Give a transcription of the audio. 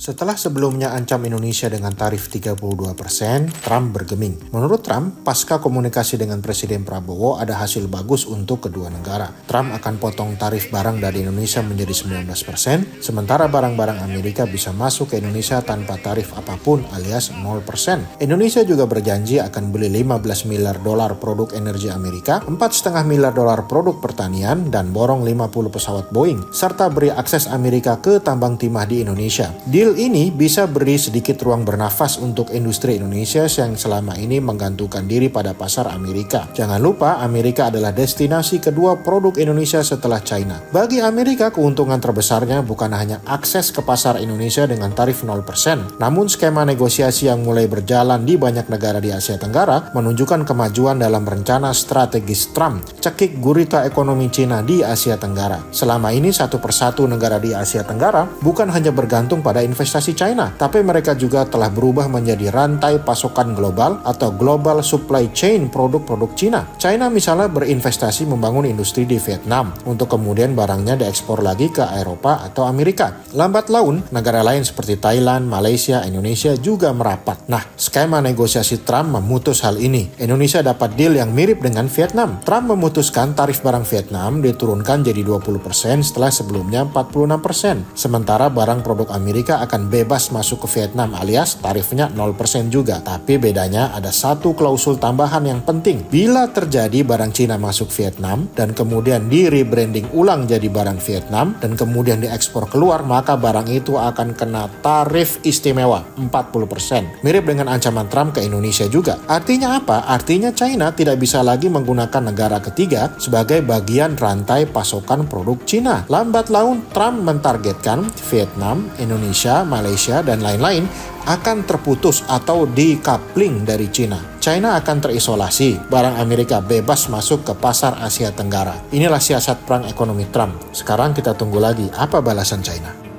Setelah sebelumnya ancam Indonesia dengan tarif 32%, Trump bergeming. Menurut Trump, pasca komunikasi dengan Presiden Prabowo ada hasil bagus untuk kedua negara. Trump akan potong tarif barang dari Indonesia menjadi 19%, sementara barang-barang Amerika bisa masuk ke Indonesia tanpa tarif apapun alias 0%. Indonesia juga berjanji akan beli 15 miliar dolar produk energi Amerika, 4,5 miliar dolar produk pertanian, dan borong 50 pesawat Boeing, serta beri akses Amerika ke tambang timah di Indonesia. Deal ini bisa beri sedikit ruang bernafas untuk industri Indonesia yang selama ini menggantungkan diri pada pasar Amerika. Jangan lupa, Amerika adalah destinasi kedua produk Indonesia setelah China. Bagi Amerika, keuntungan terbesarnya bukan hanya akses ke pasar Indonesia dengan tarif 0%, namun skema negosiasi yang mulai berjalan di banyak negara di Asia Tenggara menunjukkan kemajuan dalam rencana strategis Trump, cekik gurita ekonomi Cina di Asia Tenggara. Selama ini satu persatu negara di Asia Tenggara bukan hanya bergantung pada investasi China, tapi mereka juga telah berubah menjadi rantai pasokan global atau global supply chain produk-produk Cina. China misalnya berinvestasi membangun industri di Vietnam untuk kemudian barangnya diekspor lagi ke Eropa atau Amerika. Lambat laun, negara lain seperti Thailand, Malaysia, Indonesia juga merapat. Nah, skema negosiasi Trump memutus hal ini. Indonesia dapat deal yang mirip dengan Vietnam. Trump memutuskan tarif barang Vietnam diturunkan jadi 20% setelah sebelumnya 46%. Sementara barang produk Amerika akan bebas masuk ke Vietnam alias tarifnya 0% juga. Tapi bedanya ada satu klausul tambahan yang penting. Bila terjadi barang Cina masuk Vietnam dan kemudian di rebranding ulang jadi barang Vietnam dan kemudian diekspor keluar, maka barang itu akan kena tarif istimewa 40%. Mirip dengan ancaman Trump ke Indonesia juga. Artinya apa? Artinya China tidak bisa lagi menggunakan negara ketiga sebagai bagian rantai pasokan produk Cina. Lambat laun Trump mentargetkan Vietnam, Indonesia, Malaysia, dan lain-lain akan terputus atau decoupling dari Cina. China akan terisolasi, barang Amerika bebas masuk ke pasar Asia Tenggara. Inilah siasat perang ekonomi Trump. Sekarang kita tunggu lagi apa balasan China.